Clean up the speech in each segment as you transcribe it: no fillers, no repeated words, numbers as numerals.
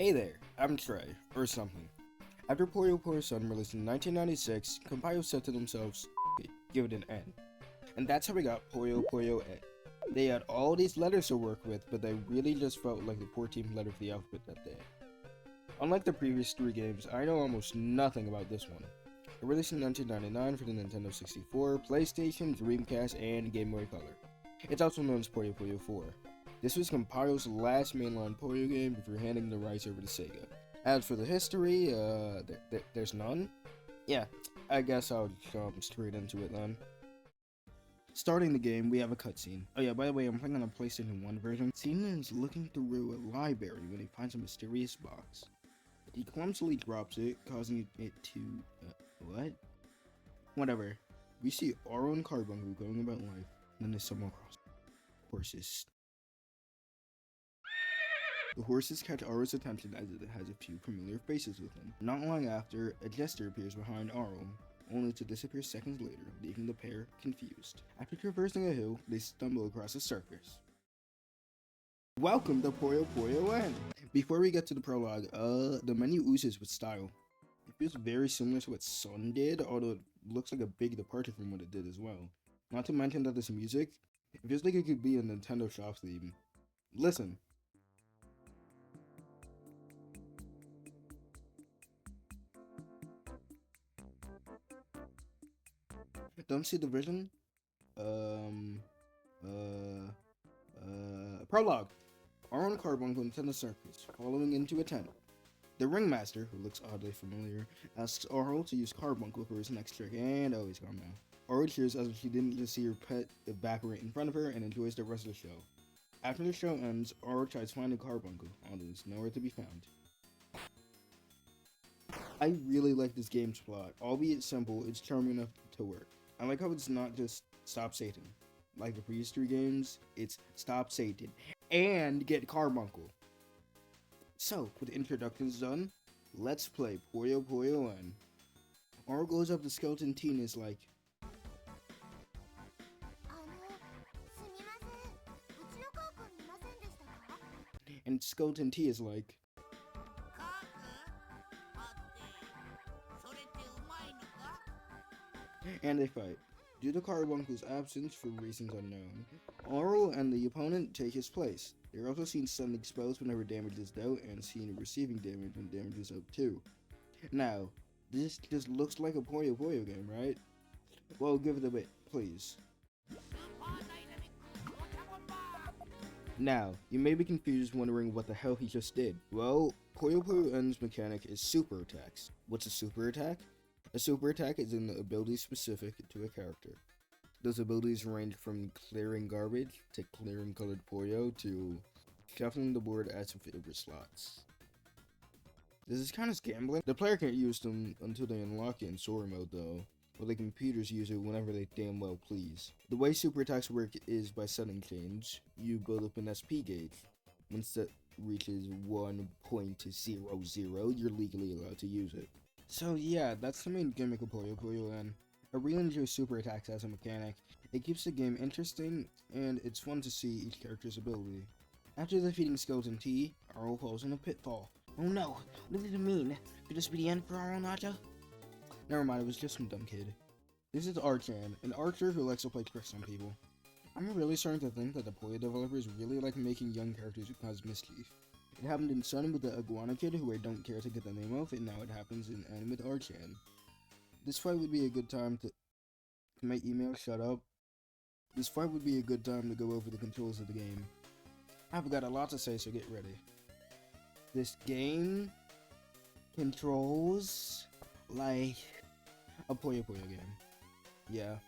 Hey there, I'm Trey, or something. After Puyo Puyo N released in 1996, Compile said to themselves, "F it, give it an N." And that's how we got Puyo Puyo N. They had all these letters to work with, but they really just felt like the 14th letter of the alphabet that day. Unlike the previous three games, I know almost nothing about this one. It released in 1999 for the Nintendo 64, PlayStation, Dreamcast, and Game Boy Color. It's also known as Puyo Puyo 4. This was Compile's last mainline Puyo game before handing the rights over to Sega. As for the history, there's none? Yeah, I guess I'll jump straight into it then. Starting the game, we have a cutscene. Oh yeah, by the way, I'm playing on a PlayStation 1 version. Cena is looking through a library when he finds a mysterious box. He clumsily drops it, causing it to... what? Whatever. We see Aro and Carbuncle going about life, and then they stumble across horses. The horses catch Aro's attention as it has a few familiar faces with him. Not long after, a jester appears behind Aro, only to disappear seconds later, leaving the pair confused. After traversing a hill, they stumble across a circus. Welcome to Puyo Puyo N! Before we get to the prologue, the menu oozes with style. It feels very similar to what Sun did, although it looks like a big departure from what it did as well. Not to mention that this music, it feels like it could be a Nintendo shop theme. Listen. Don't see the vision? Prologue. Aro and Carbuncle attend the circus, following into a tent. The ringmaster, who looks oddly familiar, asks Aro to use Carbuncle for his next trick, and oh, he's gone now. Aro cheers as if she didn't just see her pet back right in front of her and enjoys the rest of the show. After the show ends, Aro tries finding Carbuncle, although it's nowhere to be found. I really like this game's plot. Albeit simple, it's charming enough to work. I like how it's not just stop Satan. Like the previous three games, it's stop Satan and get Carbuncle. So, with introductions done, let's play Puyo Puyo N. Aro goes up to Skeleton T and is like, and Skeleton T is like, and they fight. Due to Carbuncle's absence for reasons unknown, Aro and the opponent take his place. They're also seen sending spells whenever damage is dealt and seen receiving damage when damage is up too. Now, this just looks like a Puyo Puyo game, right? Well, give it a bit, please. Now, you may be confused wondering what the hell he just did. Well, Puyo Puyo N's mechanic is super attacks. What's a super attack? A super attack is an ability specific to a character. Those abilities range from clearing garbage, to clearing colored Puyo, to shuffling the board as if it were slots. This is kind of gambling. The player can't use them until they unlock it in story mode though, while the computers use it whenever they damn well please. The way super attacks work is by setting change. You build up an SP gauge. Once that reaches 1.00, you're legally allowed to use it. So yeah, that's the main gimmick of Puyo Puyo N. I really enjoy super attacks as a mechanic. It keeps the game interesting, and it's fun to see each character's ability. After defeating Skeleton T, Aro falls in a pitfall. Oh no, what did it mean? Could this be the end for Aro Nacha? Never mind, it was just some dumb kid. This is Archan, an archer who likes to play tricks on people. I'm really starting to think that the Puyo developers really like making young characters who cause mischief. It happened in Sun with the Iguana Kid, who I don't care to get the name of, and now it happens in N with Archan. This fight would be a good time to... My email, shut up. This fight would be a good time to go over the controls of the game. I've got a lot to say, so get ready. This game controls like a Puyo Puyo game. Yeah.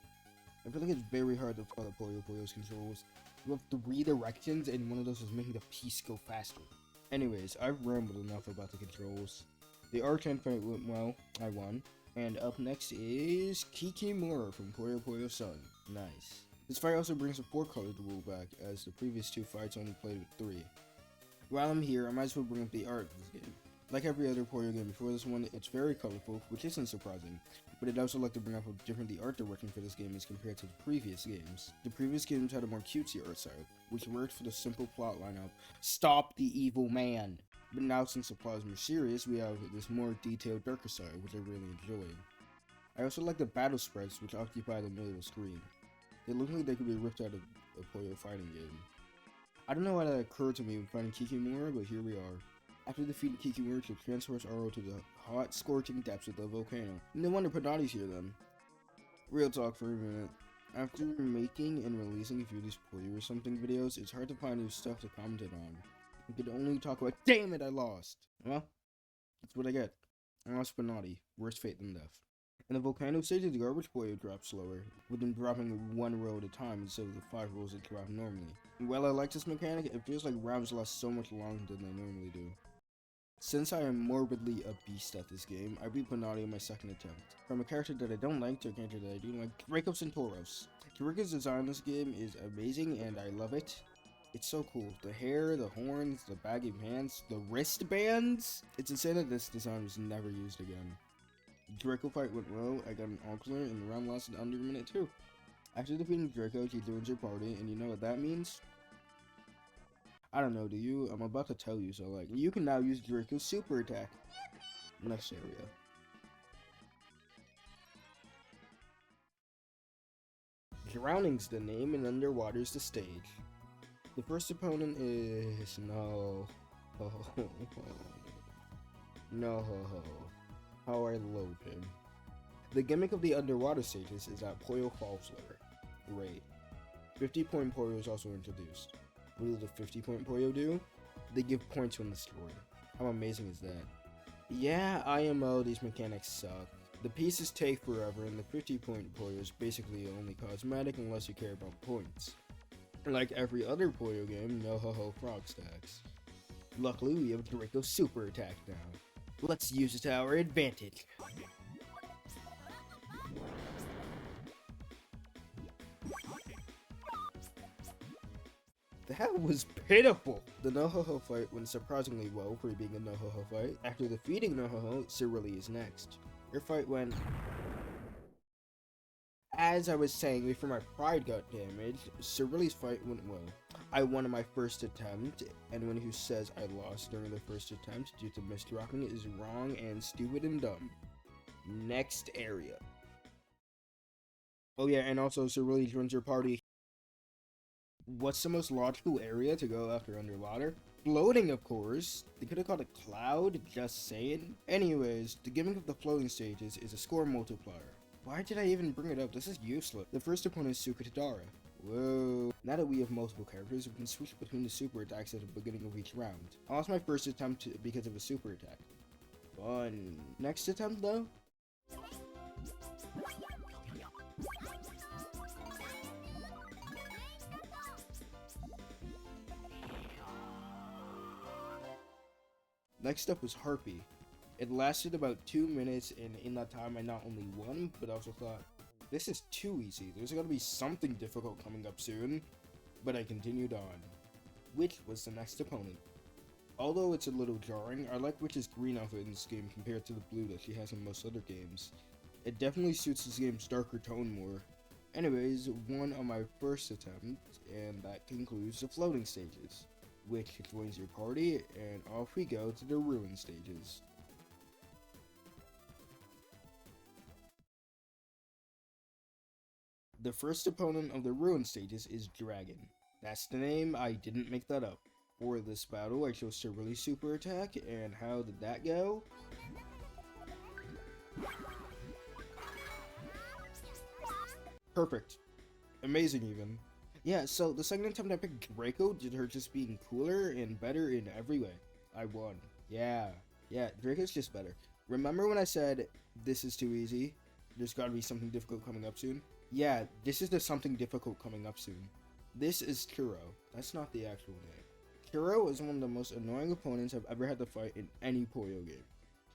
I feel like it's very hard to follow Puyo Puyo's controls. You have 3 directions, and one of those is making the piece go faster. Anyways, I've rambled enough about the controls. The Archan fight went well, I won. And up next is Kikimura from Puyo Puyo Sun. Nice. This fight also brings a 4-colored rule back, as the previous 2 fights only played with 3. While I'm here, I might as well bring up the art of this game. Like every other Puyo game before this one, it's very colorful, which isn't surprising, but I'd also like to bring up how different the art direction for this game is compared to the previous games. The previous games had a more cutesy art style, which worked for the simple plot line of, "Stop the evil man!" But now since the plot is more serious, we have this more detailed darker side, which I really enjoyed. I also like the battle spreads, which occupy the middle of the screen. They look like they could be ripped out of a Puyo fighting game. I don't know why that occurred to me when finding Kikimura, but here we are. After defeating Kikimura, she transfers Aro to the hot, scorching depths of the volcano. No wonder Panati's here then. Real talk for a minute. After making and releasing a few of these Puyo or something videos, it's hard to find new stuff to comment on. You could only talk about, damn it, I lost! Well, that's what I get. I lost Panati. Worse fate than death. In the volcano stage, the garbage Puyo drops slower, with them dropping 1 row at a time instead of the 5 rows that drop normally. While I like this mechanic, it feels like rounds last so much longer than they normally do. Since I am morbidly a beast at this game, I beat Panati on my second attempt. From a character that I don't like to a character that I do like, Draco Centauros. Draco's design in this game is amazing and I love it. It's so cool. The hair, the horns, the baggy pants, the wristbands. It's insane that this design was never used again. Draco fight went well, I got an Auckler, and the round lasted under a minute too. After defeating Draco, she joins your party, and you know what that means? I don't know, do you? I'm about to tell you, so like, you can now use Draco's super attack. Next area. Drowning's the name, and underwater's the stage. The first opponent is... no. No. How I loathe him. The gimmick of the underwater stages is that Puyo falls lower. Great. 50-point Puyo is also introduced. What does the 50-point Puyo do? They give points when destroyed. How amazing is that? Yeah, IMO, these mechanics suck. The pieces take forever, and the 50-point Puyo is basically only cosmetic unless you care about points. Like every other Puyo game, no ho-ho frog stacks. Luckily, we have Draco's super attack now. Let's use it to our advantage. That was pitiful! The no-ho-ho fight went surprisingly well for being a no-ho-ho fight. After defeating no-ho-ho, Cirili is next. Her fight went... As I was saying before my pride got damaged, Cirili's fight went well. I won my first attempt. Anyone who says I lost during the first attempt due to misdropping is wrong and stupid and dumb. Next area. Oh yeah, and also Cirili joins your party. What's the most logical area to go after underwater? Floating, of course. They could have called it Cloud, just saying. Anyways, the gimmick of the floating stages is a score multiplier. Why did I even bring it up? This is useless. The first opponent is Sukatadara. Whoa. Now that we have multiple characters, we can switch between the super attacks at the beginning of each round. I lost my first attempt because of a super attack. Fun. Next attempt though? Next up was Harpy. It lasted about 2 minutes, and in that time I not only won, but also thought, this is too easy, there's gotta be something difficult coming up soon. But I continued on. Witch was the next opponent. Although it's a little jarring, I like Witch's green outfit in this game compared to the blue that she has in most other games. It definitely suits this game's darker tone more. Anyways, won on my first attempt, and that concludes the floating stages. Witch joins your party, and off we go to the ruin stages. The first opponent of the ruin stages is Dragon. That's the name, I didn't make that up. For this battle, I chose Cirili's super attack, and how did that go? Perfect. Amazing even. Yeah, so the second attempt I picked Draco did her just being cooler and better in every way. I won. Yeah, Draco's just better. Remember when I said, this is too easy? There's gotta be something difficult coming up soon? Yeah, this is the something difficult coming up soon. This is Churro. That's not the actual name. Churro is one of the most annoying opponents I've ever had to fight in any Puyo game.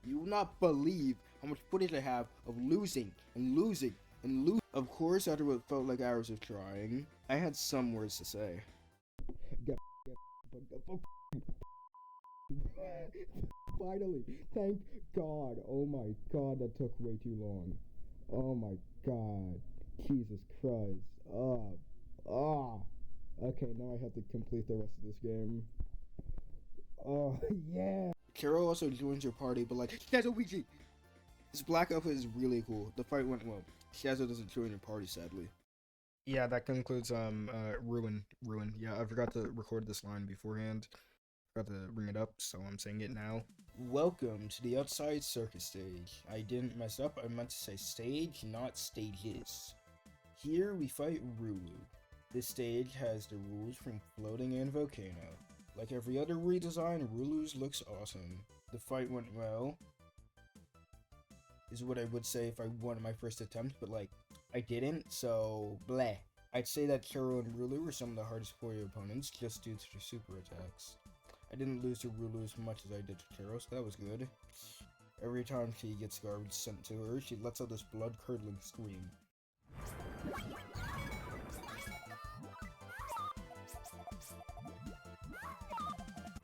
You will not believe how much footage I have of losing and losing and losing. Of course, after what felt like hours of trying, I had some words to say. Finally, thank God. Oh my God, that took way too long. Oh my God. Jesus Christ. Okay, now I have to complete the rest of this game. Oh, yeah. Churro also joins your party, but like, Shadow Ouija! His black outfit is really cool. The fight went well. Shadow doesn't join your party, sadly. Yeah, that concludes, Ruin. Yeah, I forgot to record this line beforehand. Forgot to bring it up, so I'm saying it now. Welcome to the outside circus stage. I didn't mess up, I meant to say stage, not stages. Here we fight Rulu. This stage has the rules from floating and volcano. Like every other redesign, Rulu's looks awesome. The fight went well, is what I would say if I won my first attempt, but like, I didn't, so bleh. I'd say that Churro and Rulu were some of the hardest Puyo opponents, just due to their super attacks. I didn't lose to Rulu as much as I did to Churro, so that was good. Every time she gets garbage sent to her, she lets out this blood-curdling scream.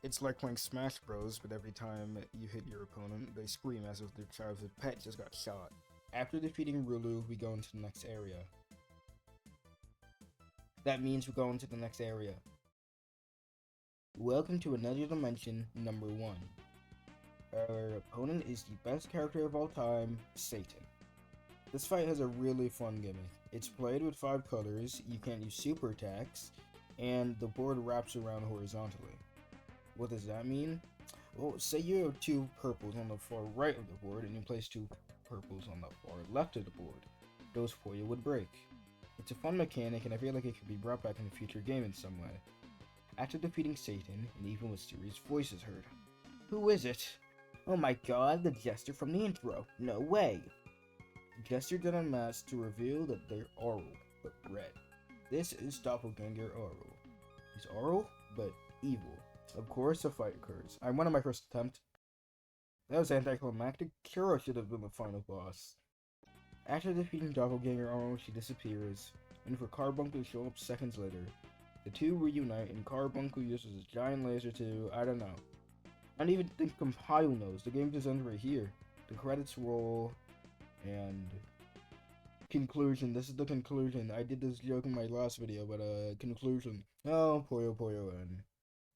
It's like playing Smash Bros, but every time you hit your opponent, they scream as if their childhood pet just got shot. After defeating Rulu, we go into the next area. That means we go into the next area. Welcome to another dimension, number 1. Our opponent is the best character of all time, Satan. This fight has a really fun gimmick. It's played with 5 colors, you can't use super attacks, and the board wraps around horizontally. What does that mean? Well, say you have 2 purples on the far right of the board and you place 2 purples on the far left of the board. Those Puyo would break. It's a fun mechanic and I feel like it could be brought back in a future game in some way. After defeating Satan, an even with serious voices heard. Who is it? Oh my god, the Jester from the intro. No way! Jester then unmasked to reveal that they're Oral, but red. This is Doppelganger Oral. He's Oral, but evil. Of course, a fight occurs. I won on my first attempt. That was anticlimactic. Churro should have been the final boss. After defeating Doppelganger Oral, she disappears, and for Carbuncle to show up seconds later. The two reunite, and Carbuncle uses a giant laser to, I don't know. I don't even think Compile knows. The game just ends right here. The credits roll, and conclusion. This is the conclusion. I did this joke in my last video, but conclusion. Oh, Puyo Puyo N.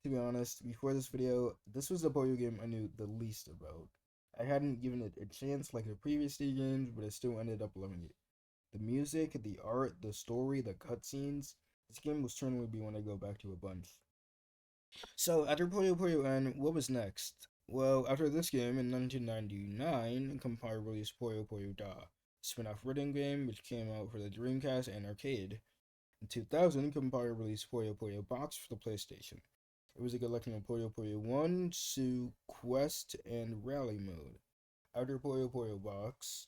To be honest, before this video, this was the Puyo game I knew the least about. I hadn't given it a chance like the previous 3 games, but I still ended up loving it. The music, the art, the story, the cutscenes. This game will certainly be one I go back to a bunch. So, after Puyo Puyo N, what was next? Well, after this game, in 1999, Compile released Puyo Puyo Da, a spin-off rhythm game which came out for the Dreamcast and arcade. In 2000, Compile released Puyo Puyo Box for the PlayStation. It was a collection of Puyo Puyo 1, 2, Quest, and Rally mode. After Puyo Puyo Box,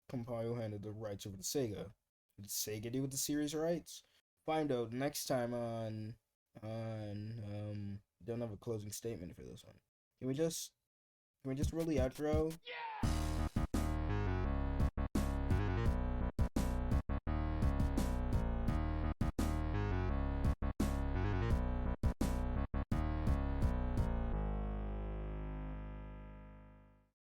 Compile handed the rights over to Sega. What did Sega do with the series rights? Find out next time on don't have a closing statement for this one. Can we just roll the outro? Yeah!